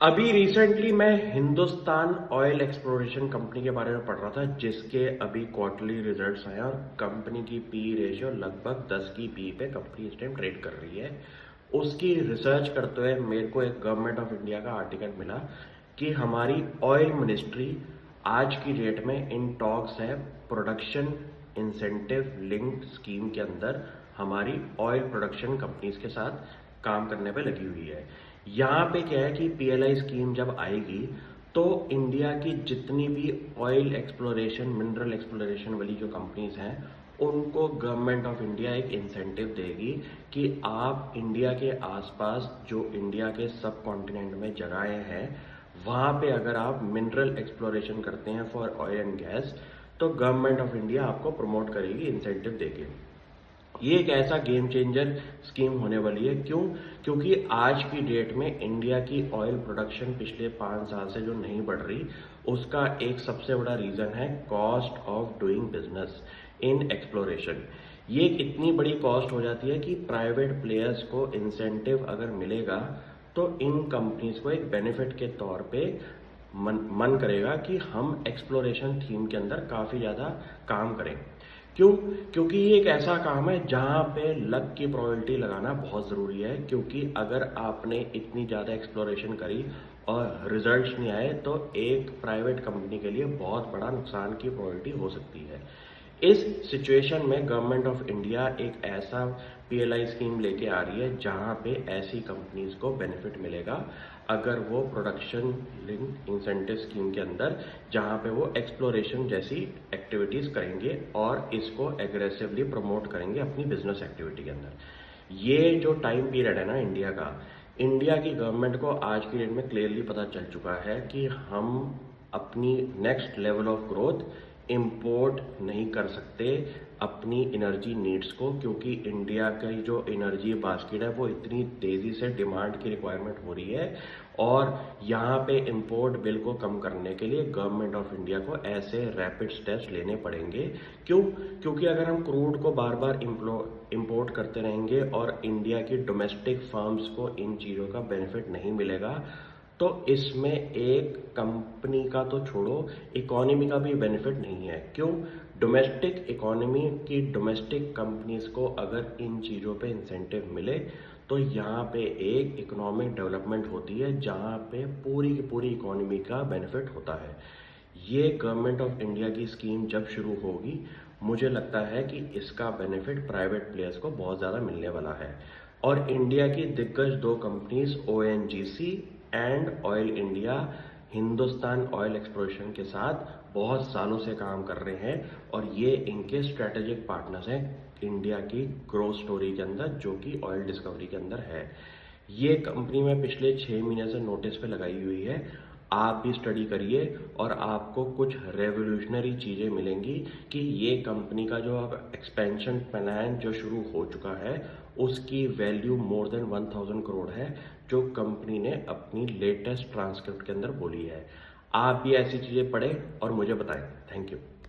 अभी रिसेंटली मैं Hindustan oil exploration company के बारे में पढ़ रहा था, जिसके अभी क्वार्टरली रिजल्ट्स आए और कंपनी की पी रेशियो लगभग 10 की पी पे कंपनी इस टाइम ट्रेड कर रही है। उसकी रिसर्च करते हुए मेरे को एक गवर्नमेंट ऑफ इंडिया का आर्टिकल मिला कि हमारी ऑयल मिनिस्ट्री आज की डेट में इन टॉक्स है प्रोडक्शन इंसेंटिव लिंक्ड स्कीम के अंदर हमारी ऑयल प्रोडक्शन कंपनीज के साथ काम करने पे लगी हुई है। यहाँ पे क्या है कि पीएलआई स्कीम जब आएगी तो इंडिया की जितनी भी ऑयल एक्सप्लोरेशन मिनरल एक्सप्लोरेशन वाली जो कंपनीज हैं उनको गवर्नमेंट ऑफ इंडिया एक इंसेंटिव देगी कि आप इंडिया के आसपास जो इंडिया के सब कॉन्टिनेंट में जगहें हैं वहाँ पे अगर आप मिनरल एक्सप्लोरेशन करते हैं फॉर ऑयल एंड गैस तो गवर्नमेंट ऑफ इंडिया आपको प्रमोट करेगी इंसेंटिव देके। ये एक ऐसा गेम चेंजर स्कीम होने वाली है। क्यों? क्योंकि आज की डेट में इंडिया की ऑयल प्रोडक्शन पिछले 5 साल से जो नहीं बढ़ रही, उसका एक सबसे बड़ा रीजन है cost of doing business in exploration. ये एक इतनी बड़ी कॉस्ट हो जाती है कि प्राइवेट प्लेयर्स को इंसेंटिव अगर मिलेगा तो इन कंपनीज को एक बेनिफिट के तौर पे मन करेगा कि हम एक्सप्लोरेशन थीम के अंदर काफ़ी ज़्यादा काम करें। क्यों? क्योंकि ये एक ऐसा काम है जहाँ पे लक की प्रोबेबिलिटी लगाना बहुत ज़रूरी है, क्योंकि अगर आपने इतनी ज़्यादा एक्सप्लोरेशन करी और रिजल्ट्स नहीं आए तो एक प्राइवेट कंपनी के लिए बहुत बड़ा नुकसान की प्रोबेबिलिटी हो सकती है। इस सिचुएशन में गवर्नमेंट ऑफ इंडिया एक ऐसा पीएलआई स्कीम लेके आ रही है जहाँ पे ऐसी कंपनीज को बेनिफिट मिलेगा अगर वो प्रोडक्शन लिंक इंसेंटिव स्कीम के अंदर जहाँ पे वो एक्सप्लोरेशन जैसी एक्टिविटीज करेंगे और इसको एग्रेसिवली प्रमोट करेंगे अपनी बिजनेस एक्टिविटी के अंदर। ये जो टाइम पीरियड है ना इंडिया का, इंडिया की गवर्नमेंट को आज की डेट में क्लियरली पता चल चुका है कि हम अपनी next level of growth import नहीं कर सकते अपनी एनर्जी नीड्स को, क्योंकि इंडिया की जो एनर्जी बास्केट है वो इतनी तेज़ी से डिमांड की रिक्वायरमेंट हो रही है और यहाँ पे इम्पोर्ट बिल को कम करने के लिए गवर्नमेंट ऑफ इंडिया को ऐसे रैपिड स्टेप्स लेने पड़ेंगे। क्यों? क्योंकि अगर हम क्रूड को बार बार इम्पोर्ट करते रहेंगे और इंडिया की डोमेस्टिक फर्म्स को इन चीज़ों का बेनिफिट नहीं मिलेगा तो इसमें एक कंपनी का तो छोड़ो, इकोनॉमी का भी बेनिफिट नहीं है। क्यों? डोमेस्टिक इकोनॉमी की डोमेस्टिक कंपनीज को अगर इन चीज़ों पे इंसेंटिव मिले तो यहाँ पे एक इकोनॉमिक डेवलपमेंट होती है जहाँ पे पूरी की पूरी इकोनॉमी का बेनिफिट होता है। ये गवर्नमेंट ऑफ इंडिया की स्कीम जब शुरू होगी मुझे लगता है कि इसका बेनिफिट प्राइवेट प्लेयर्स को बहुत ज़्यादा मिलने वाला है। और इंडिया की दिग्गज दो companies ONGC and oil India Hindustan oil exploration के साथ बहुत सालों से काम कर रहे हैं और ये इनके स्ट्रेटेजिक पार्टनर्स हैं इंडिया की ग्रोथ स्टोरी के अंदर, जो कि ऑयल डिस्कवरी के अंदर है। ये कंपनी में पिछले 6 महीने से नोटिस पे लगाई हुई है। आप भी स्टडी करिए और आपको कुछ रेवोल्यूशनरी चीज़ें मिलेंगी कि ये कंपनी का जो अब एक्सपेंशन प्लान जो शुरू हो चुका है उसकी वैल्यू मोर देन 1000 करोड़ है, जो कंपनी ने अपनी लेटेस्ट ट्रांसक्रिप्ट के अंदर बोली है। आप भी ऐसी चीज़ें पढ़ें और मुझे बताएं। Thank you.